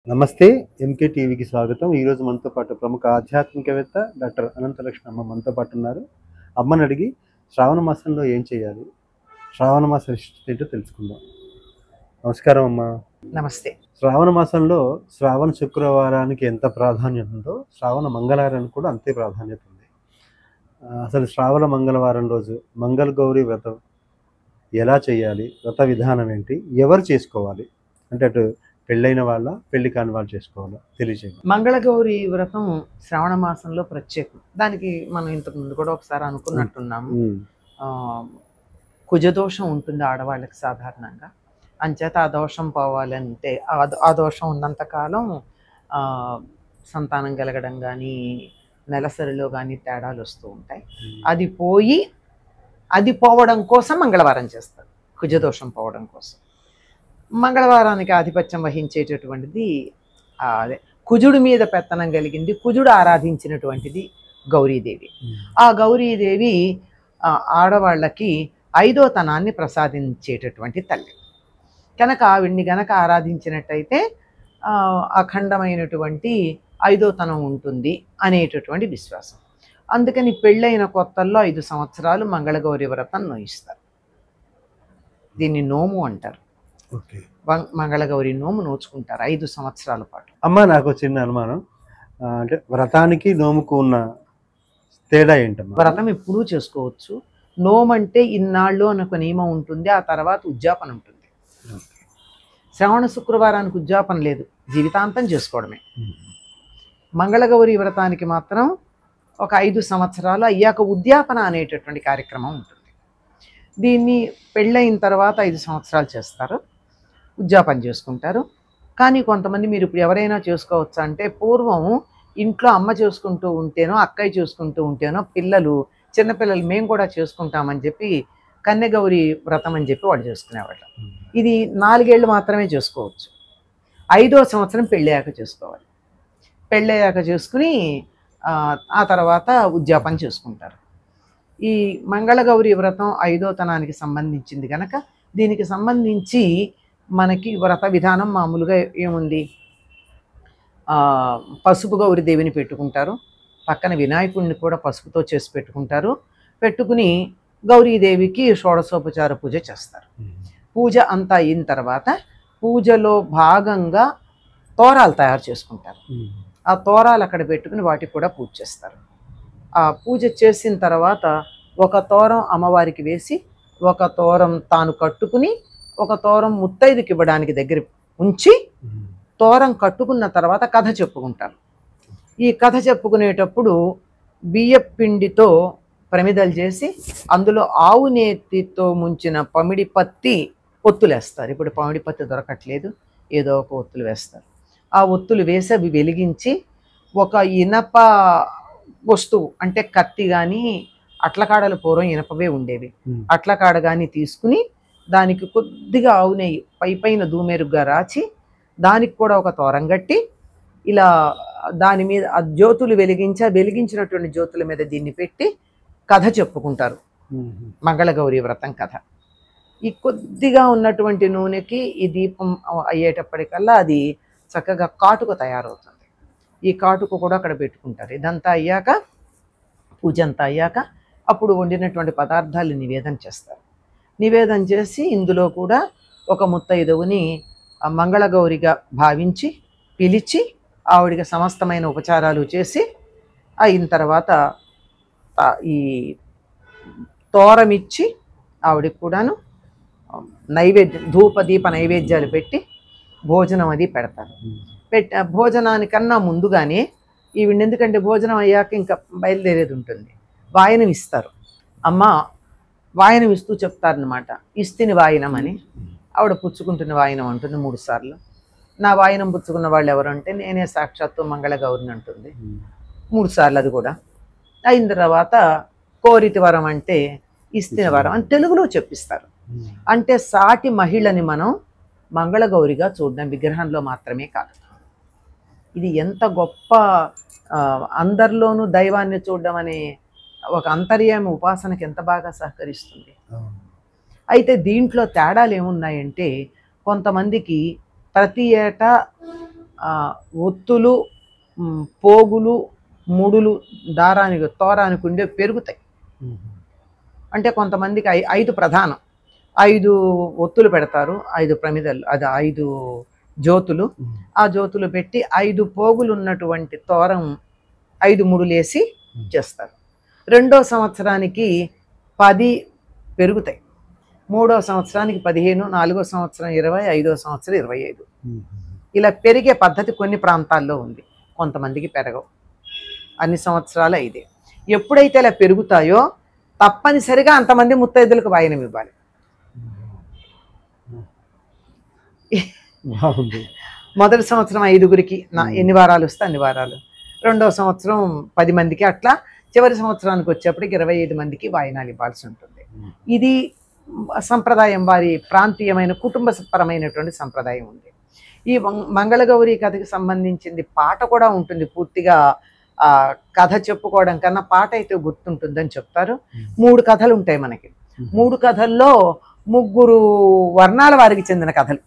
నమస్తే. ఎంకే టీవీకి స్వాగతం. ఈరోజు మనతో పాటు ప్రముఖ ఆధ్యాత్మికవేత్త డాక్టర్ అనంతలక్ష్మి అమ్మ మనతో పాటు ఉన్నారు. అమ్మని అడిగి శ్రావణ మాసంలో ఏం చేయాలి, శ్రావణ మాస విశిష్టత ఏంటో తెలుసుకుందాం. నమస్కారం అమ్మ. నమస్తే. శ్రావణ మాసంలో శ్రావణ శుక్రవారానికి ఎంత ప్రాధాన్యత ఉందో శ్రావణ మంగళవారానికి కూడా అంతే ప్రాధాన్యత ఉంది. అసలు శ్రావణ మంగళవారం రోజు మంగళగౌరి వ్రతం ఎలా చేయాలి, వ్రత విధానం ఏంటి, ఎవరు చేసుకోవాలి, అంటే అటు పెళ్ళైన వాళ్ళ పెళ్లి కాని వాళ్ళు చేసుకోవాలా తెలియజేయండి. మంగళగౌరి వ్రతం శ్రావణ మాసంలో ప్రత్యేకం. దానికి మనం ఇంతకు ముందు కూడా ఒకసారి అనుకున్నట్టున్నాము. కుజదోషం ఉంటుంది ఆడవాళ్ళకి సాధారణంగా. అంచేత ఆ దోషం పోవాలంటే ఆ దోషం ఉన్నంతకాలం సంతానం కలగడం కానీ నెలసరిలో కానీ తేడాలు వస్తూ ఉంటాయి. అది పోవడం కోసం మంగళవారం చేస్తారు. కుజదోషం పోవడం కోసం మంగళవారానికి ఆధిపత్యం వహించేటటువంటిది అదే కుజుడి మీద పెత్తనం కలిగింది. కుజుడు ఆరాధించినటువంటిది గౌరీదేవి. ఆ గౌరీదేవి ఆడవాళ్ళకి ఐదో తనాన్ని ప్రసాదించేటటువంటి తల్లి కనుక ఆవిడ్ని గనక ఆరాధించినట్టయితే అఖండమైనటువంటి ఐదో తనం ఉంటుంది అనేటటువంటి విశ్వాసం. అందుకని పెళ్ళైన కొత్తల్లో 5 సంవత్సరాలు మంగళగౌరి వ్రతం నోయిస్తారు. దీన్ని నోము అంటారు. మంగళగౌరి నోము నోచుకుంటారు 5 సంవత్సరాల పాటు. అమ్మ, నాకు చిన్న అనుమానం, అంటే వ్రతానికి నోముకు ఉన్న తేడా ఏంటమ్మా? వ్రతం ఎప్పుడూ చేసుకోవచ్చు. నోము అంటే ఇన్నాళ్ళు అని ఒక నియమం ఉంటుంది. ఆ తర్వాత ఉద్యాపన ఉంటుంది. శ్రావణ శుక్రవారానికి ఉద్యాపన లేదు, జీవితాంతం చేసుకోవడమే. మంగళగౌరి వ్రతానికి మాత్రం ఒక 5 సంవత్సరాలు అయ్యాక ఉద్యాపన అనేటటువంటి కార్యక్రమం ఉంటుంది. దీన్ని పెళ్ళైన తర్వాత 5 సంవత్సరాలు చేస్తారు, ఉద్యాపన చేసుకుంటారు. కానీ కొంతమంది మీరు ఇప్పుడు ఎవరైనా చేసుకోవచ్చు అంటే, పూర్వం ఇంట్లో అమ్మ చేసుకుంటూ ఉంటేనో అక్కయ్య చేసుకుంటూ ఉంటేనో చిన్నపిల్లలు మేము కూడా చేసుకుంటామని చెప్పి కన్యగౌరి వ్రతం అని చెప్పి వాళ్ళు చేసుకునేవాళ్ళు. ఇది 4 ఏళ్ళు మాత్రమే చేసుకోవచ్చు. 5వ సంవత్సరం పెళ్ళయ్యాక చేసుకోవాలి. పెళ్ళయ్యాక చేసుకుని ఆ తర్వాత ఉద్యాపన చేసుకుంటారు. ఈ మంగళగౌరి వ్రతం 5వ తనానికి సంబంధించింది కనుక దీనికి సంబంధించి మనకి వ్రత విధానం మామూలుగా ఏముంది, పసుపు గౌరి దేవిని పెట్టుకుంటారు. పక్కన వినాయకుడిని కూడా పసుపుతో చేసి పెట్టుకుని గౌరీదేవికి షోడశోపచార పూజ చేస్తారు. పూజ అంతా అయిన తర్వాత పూజలో భాగంగా తోరాలు తయారు చేసుకుంటారు. ఆ తోరాలు అక్కడ పెట్టుకుని వాటికి కూడా పూజ చేస్తారు. ఆ పూజ చేసిన తర్వాత ఒక తోరం అమ్మవారికి వేసి, ఒక తోరం తాను కట్టుకుని, ఒక తోరం ముత్తైదుకి ఇవ్వడానికి దగ్గర ఉంచి, తోరం కట్టుకున్న తర్వాత కథ చెప్పుకుంటారు. ఈ కథ చెప్పుకునేటప్పుడు బియ్యపిండితో ప్రమిదలు చేసి అందులో ఆవు నేతితో ముంచిన పమిడి పత్తి ఒత్తులేస్తారు. ఇప్పుడు పమిడి పత్తి దొరకట్లేదు, ఏదో ఒక ఒత్తులు వేస్తారు. ఆ ఒత్తులు వేసి అవి వెలిగించి ఒక ఇనప వస్తువు అంటే కత్తి కానీ, అట్లకాడలు పూర్వం ఇనపవే ఉండేవి, అట్లకాడ కానీ తీసుకుని దానికి కొద్దిగా ఆవు నెయ్యి పైన దూమెరుగ్గా రాచి దానికి కూడా ఒక తోరం కట్టి ఇలా దాని మీద ఆ జ్యోతులు వెలిగించినటువంటి జ్యోతుల మీద దీన్ని పెట్టి కథ చెప్పుకుంటారు. మంగళగౌరి వ్రతం కథ. ఈ కొద్దిగా ఉన్నటువంటి నూనెకి ఈ దీపం అయ్యేటప్పటికల్లా అది చక్కగా కాటుక తయారవుతుంది. ఈ కాటుక కూడా అక్కడ పెట్టుకుంటారు. ఇదంతా అయ్యాక, పూజ అంతా అయ్యాక అప్పుడు వండినటువంటి పదార్థాలు నివేదన చేస్తారు. నివేదన చేసి ఇందులో కూడా ఒక ముత్తైదువుని మంగళగౌరిగా భావించి పిలిచి ఆవిడికి సమస్తమైన ఉపచారాలు చేసి అయిన తర్వాత ఈ తోరమిచ్చి ఆవిడికి కూడాను నైవేద్యం, దీప నైవేద్యాలు పెట్టి భోజనం అది పెడతారు. భోజనానికన్నా ముందుగానే ఈవిడ, ఎందుకంటే భోజనం అయ్యాక ఇంకా బయలుదేరేది ఉంటుంది, వాయనం ఇస్తారు. అమ్మ వాయనం ఇస్తూ చెప్తారనమాట, ఇస్తిని వాయనం అని. ఆవిడ పుచ్చుకుంటున్న వాయనం అంటుంది 3 సార్లు. నా వాయనం పుచ్చుకున్న వాళ్ళు ఎవరు అంటే, నేనే సాక్షాత్తు మంగళగౌరిని అంటుంది 3 సార్లు. అది కూడా అయిన తర్వాత కోరితి వరం అంటే ఇస్తిన వరం అని తెలుగులో చెప్పిస్తారు. అంటే సాటి మహిళని మనం మంగళగౌరిగా చూడడం, విగ్రహంలో మాత్రమే కాదు. ఇది ఎంత గొప్ప, అందరిలోనూ దైవాన్ని చూడడం అనే ఒక అంతర్యామి ఉపాసనకి ఎంత బాగా సహకరిస్తుంది. అయితే దీంట్లో తేడాలు ఏమున్నాయంటే, కొంతమందికి ప్రతి ఏటా ఒత్తులు, పోగులు, ముడులు తోరానికి ఉండే పెరుగుతాయి. అంటే కొంతమందికి 5 ప్రధానం, 5 ఒత్తులు పెడతారు, 5 ప్రమిదలు, అది 5 జ్యోతులు. ఆ జ్యోతులు పెట్టి 5 పోగులు ఉన్నటువంటి తోరం 5 ముడులేసి చేస్తారు. 2వ సంవత్సరానికి 10 పెరుగుతాయి, 3వ సంవత్సరానికి 15, 4వ సంవత్సరం 20, 5వ సంవత్సరం 25. ఇలా పెరిగే పద్ధతి కొన్ని ప్రాంతాల్లో ఉంది, కొంతమందికి పెరగవు. అన్ని సంవత్సరాలు 5. ఎప్పుడైతే ఇలా పెరుగుతాయో తప్పనిసరిగా అంతమంది ముత్తైదులకు వాయనం ఇవ్వాలి. మొదటి సంవత్సరం 5గురికి ఎన్ని వారాలు వస్తే అన్ని వారాలు, 2వ సంవత్సరం 10 మందికి, అట్లా చివరి సంవత్సరానికి వచ్చేప్పటికి 25 మందికి వాయినాలు ఇవ్వాల్సి ఉంటుంది. ఇది సంప్రదాయం, వారి ప్రాంతీయమైన కుటుంబపరమైనటువంటి సంప్రదాయం ఉంది. ఈ మంగళగౌరి కథకి సంబంధించింది పాట కూడా ఉంటుంది. పూర్తిగా కథ చెప్పుకోవడం కన్నా పాట అయితే గుర్తుంటుందని చెప్తారు. 3 కథలు ఉంటాయి మనకి. 3 కథల్లో 3 వర్ణాల వారికి చెందిన కథలు.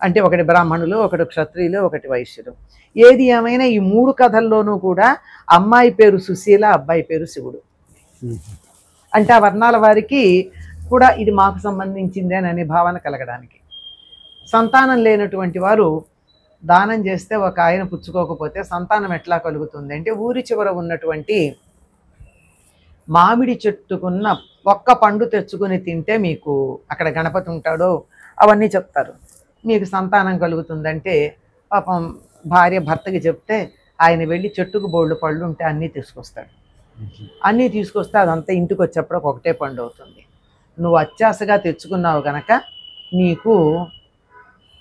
అంటే ఒకటి బ్రాహ్మణులు, ఒకటి క్షత్రియులు, ఒకటి వైశ్యులు. ఏది ఏమైనా ఈ 3 కథల్లోనూ కూడా అమ్మాయి పేరు సుశీల, అబ్బాయి పేరు శివుడు. అంటే ఆ వర్ణాల వారికి కూడా ఇది మాకు సంబంధించిందేననే భావన కలగడానికి. సంతానం లేనటువంటి వారు దానం చేస్తే ఒక ఆయన పుచ్చుకోకపోతే సంతానం ఎట్లా కలుగుతుంది అంటే, ఊరి చివర ఉన్నటువంటి మామిడి చెట్టుకున్న ఒక్క పండు తెచ్చుకొని తింటే మీకు, అక్కడ గణపతి ఉంటాడో అవన్నీ చెప్తారు, మీకు సంతానం కలుగుతుందంటే, పాపం భార్య భర్తకి చెప్తే ఆయన వెళ్ళి చెట్టుకు బోళ్ళు పళ్ళు ఉంటే అన్నీ తీసుకొస్తాడు. అన్నీ తీసుకొస్తే అదంతా ఇంటికి వచ్చేప్పుడు ఒకటే పండు అవుతుంది. నువ్వు అత్యాశగా తెచ్చుకున్నావు కనుక నీకు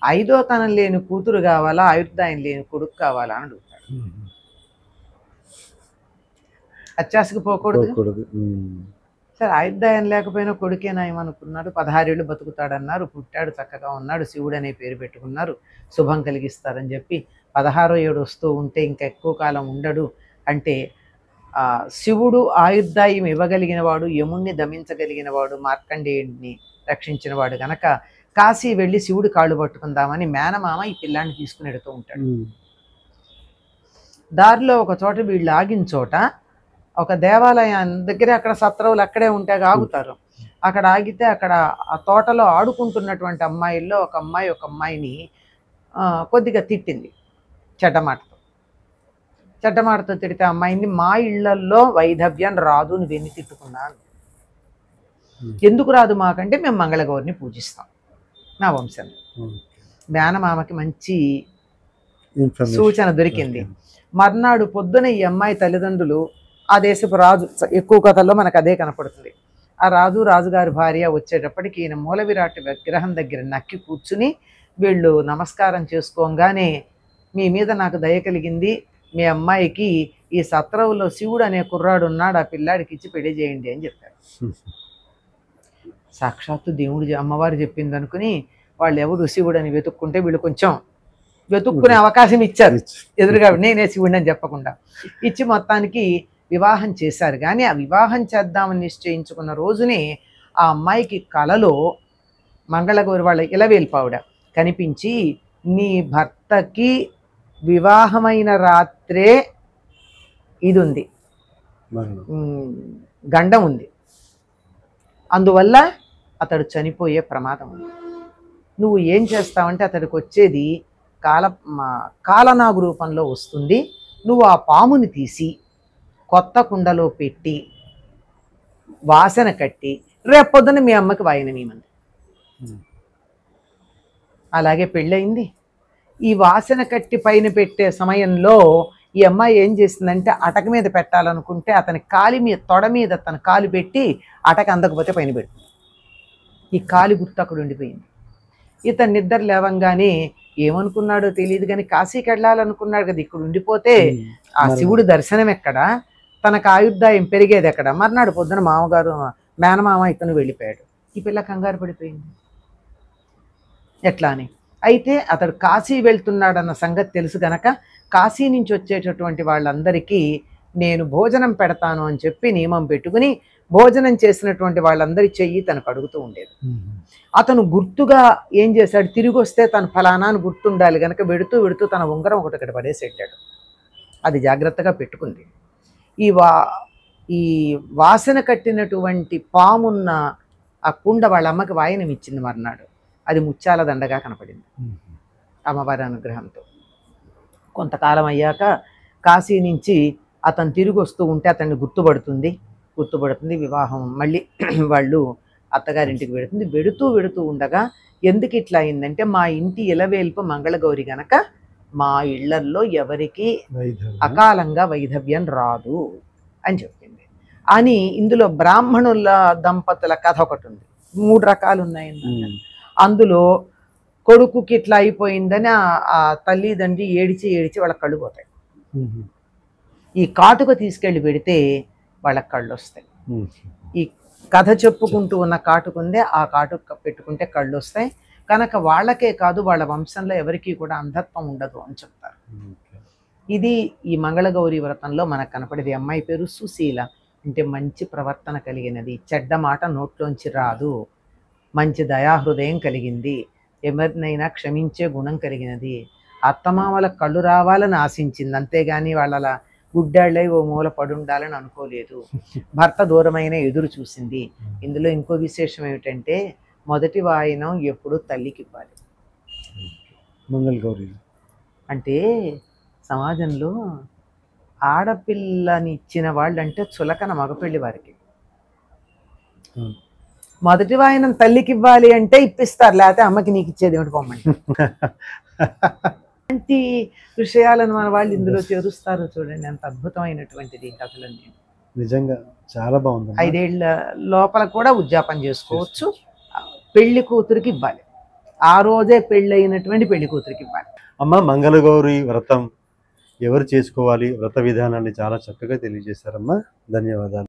5వ తనం లేని కూతురు కావాలా, ఆయుర్దాయం లేని కొడుకు కావాలా అని అడుగుతాడు. అత్యాశకు పోకూడదు. సరే, ఆయుర్దాయం లేకపోయినా కొడుకేనా ఏమనుకున్నాడు. 16 ఏళ్ళు బతుకుతాడన్నారు, పుట్టాడు, చక్కగా ఉన్నాడు, శివుడు అనే పేరు పెట్టుకున్నారు, శుభం కలిగిస్తారని చెప్పి 16వ ఏడు వస్తూ ఉంటే ఇంకా ఎక్కువ కాలం ఉండడు అంటే, శివుడు ఆయుర్దాయం ఇవ్వగలిగిన వాడు, యముణ్ణి దమించగలిగిన వాడు, మార్కండేయుడిని రక్షించిన వాడు గనక కాశీ వెళ్ళి శివుడి కాళ్ళు పట్టుకుందామని మేనమామ ఈ పిల్లాన్ని తీసుకుని వెడుతూ ఉంటాడు. దారిలో ఒక చోట వీళ్ళు ఆగిన చోట ఒక దేవాలయం దగ్గర, అక్కడ సత్రవులు అక్కడే ఉంటే ఆగుతారు. అక్కడ ఆగితే అక్కడ ఆ తోటలో ఆడుకుంటున్నటువంటి అమ్మాయిల్లో ఒక అమ్మాయిని కొద్దిగా తిట్టింది చెడ్డమాటతో తిడితే అమ్మాయిని, మా ఇళ్లల్లో వైధవ్యం రాదు, నువ్వెన్ని తిట్టుకున్నాను. ఎందుకు రాదు మాకంటే, మేము మంగళగౌరిని పూజిస్తాం నా వంశంలో. మేనమామకి మంచి సూచన దొరికింది. మర్నాడు పొద్దున ఈ అమ్మాయి తల్లిదండ్రులు, ఆ దేశపు రాజు, ఎక్కువ కథల్లో మనకు అదే కనపడుతుంది, ఆ రాజుగారి భార్య వచ్చేటప్పటికి ఈయన మూల విరాట్ విగ్రహం దగ్గర నక్కి కూర్చుని, వీళ్ళు నమస్కారం చేసుకోగానే, మీ మీద నాకు దయ కలిగింది, మీ అమ్మాయికి ఈ సత్రవులో శివుడు అనే కుర్రాడు ఉన్నాడు, ఆ పిల్లాడికి ఇచ్చి పెళ్లి చేయండి అని చెప్పారు. సాక్షాత్తు దేవుడు, అమ్మవారు చెప్పింది అనుకుని వాళ్ళు ఎవరు శివుడు అని వెతుక్కుంటే, వీళ్ళు కొంచెం వెతుక్కునే అవకాశం ఇచ్చారు ఎదురుగా, నేనే శివుడిని అని చెప్పకుండా ఇచ్చి మొత్తానికి వివాహం చేశారు. కానీ ఆ వివాహం చేద్దామని నిశ్చయించుకున్న రోజునే ఆ అమ్మాయికి కలలో మంగళగౌరి వాళ్ళ ఇలవేల్పావిడ కనిపించి, నీ భర్తకి వివాహమైన రాత్రే ఇది ఉంది, గండం ఉంది, అందువల్ల అతడు చనిపోయే ప్రమాదం ఉంది. నువ్వు ఏం చేస్తావంటే, అతడికి వచ్చేది కాలనాగు రూపంలో వస్తుంది, నువ్వు ఆ పాముని తీసి కొత్త కుండలో పెట్టి వాసన కట్టి రేపొద్దున మీ అమ్మకి వాయనమీమంది. అలాగే పెళ్ళయింది. ఈ వాసన కట్టి పైన పెట్టే సమయంలో ఈ అమ్మాయి ఏం చేసిందంటే, అటక మీద పెట్టాలనుకుంటే అతని తొడ మీద తన కాలు పెట్టి అటక అందకపోతే పైన పెడుతుంది. ఈ కాలి గుర్తు అక్కడ ఉండిపోయింది. ఇతను నిద్ర లేవంగానే ఏమనుకున్నాడో తెలియదు కానీ కాశీకి వెళ్ళాలనుకున్నాడు కదా, ఇక్కడ ఉండిపోతే ఆ శివుడు దర్శనం ఎక్కడ, తనకు ఆయుర్దాయం పెరిగేది ఎక్కడ. మర్నాడు పొద్దున మేనమామ ఇతను వెళ్ళిపోయాడు. ఈ పిల్ల కంగారు పడిపోయింది, ఎట్లా అని. అయితే అతడు కాశీ వెళ్తున్నాడన్న సంగతి తెలుసు గనక కాశీ నుంచి వచ్చేటటువంటి వాళ్ళందరికీ నేను భోజనం పెడతాను అని చెప్పి నియమం పెట్టుకుని భోజనం చేసినటువంటి వాళ్ళందరి చెయ్యి తనకు అడుగుతూ ఉండేది. అతను గుర్తుగా ఏం చేశాడు, తిరిగి వస్తే తను ఫలానా అని గుర్తుండాలి కనుక వెడుతూ వెడుతూ తన ఉంగరం ఒకటి ఇక్కడ పడేసి పెట్టాడు. అది జాగ్రత్తగా పెట్టుకుంది. ఈ వాసన కట్టినటువంటి పామున్న ఆ కుండ వాళ్ళ అమ్మకి వాయనం ఇచ్చింది మర్నాడు. అది ముత్యాల దండగా కనపడింది అమ్మవారి అనుగ్రహంతో. కొంతకాలం అయ్యాక కాశీ నుంచి అతను తిరిగి వస్తూ ఉంటే అతన్ని గుర్తుపడుతుంది. వివాహం మళ్ళీ వాళ్ళు అత్తగారింటికి వెడుతుంది. వెడుతూ ఉండగా ఎందుకు ఇట్లా అయిందంటే, మా ఇంటి ఇలవేల్పు మంగళగౌరి గనక మా ఇళ్లల్లో ఎవరికి అకాలంగా వైధవ్యం రాదు అని చెప్పింది. అని ఇందులో బ్రాహ్మణుల దంపతుల కథ ఒకటి ఉంది. 3 రకాలు ఉన్నాయండి. అందులో కొడుకుకి ఇట్లా అయిపోయిందని ఆ తల్లిదండ్రి ఏడిచి వాళ్ళ కళ్ళు పోతాయి. ఈ కాటుక తీసుకెళ్ళి పెడితే వాళ్ళ కళ్ళు వస్తాయి. ఈ కథ చెప్పుకుంటూ ఉన్న కాటుక ఉందే, ఆ కాటుక పెట్టుకుంటే కళ్ళు వస్తాయి కనుక వాళ్ళకే కాదు వాళ్ళ వంశంలో ఎవరికీ కూడా అంధత్వం ఉండదు అని చెప్తారు. ఇది ఈ మంగళగౌరి వ్రతంలో మనకు కనపడేది. అమ్మాయి పేరు సుశీల, అంటే మంచి ప్రవర్తన కలిగినది, చెడ్డ మాట నోట్లోంచి రాదు, మంచి దయాహృదయం కలిగింది, ఎవరినైనా క్షమించే గుణం కలిగినది, అత్తమామల కళ్ళు రావాలని ఆశించింది, అంతేగాని వాళ్ళ గుడ్డాళ్ళై ఓ మూల పడుండాలని అనుకోలేదు. భర్త దూరమైన ఎదురు చూసింది. ఇందులో ఇంకో విశేషం ఏమిటంటే, మొదటి వాయినం ఎప్పుడు తల్లికి ఇవ్వాలి. మంగళగౌరి అంటే సమాజంలో ఆడపిల్లని ఇచ్చిన వాళ్ళంటే చులకన మగపెళ్లి వారికి. మొదటి వాయినం తల్లికి ఇవ్వాలి అంటే ఇప్పిస్తారు, లేకపోతే అమ్మకి నీకు ఇచ్చేది ఏమిటి పొమ్మంటే. అలాంటి విషయాలను మన వాళ్ళు ఇందులో చేరుస్తారు. చూడండి ఎంత అద్భుతమైనటువంటిది కథలన్నీ. నిజంగా చాలా బాగుంది. 5 ఏళ్ల లోపల కూడా ఉద్యాపన చేసుకోవచ్చు. పెళ్లి కూతురికి ఇవ్వాలి, ఆ రోజే పెళ్ళైనటువంటి పెళ్లి కూతురికి ఇవ్వాలి. అమ్మ, మంగళగౌరి వ్రతం ఎవరు చేసుకోవాలి, వ్రత విధానాన్ని చాలా చక్కగా తెలియజేశారమ్మా. ధన్యవాదాలు.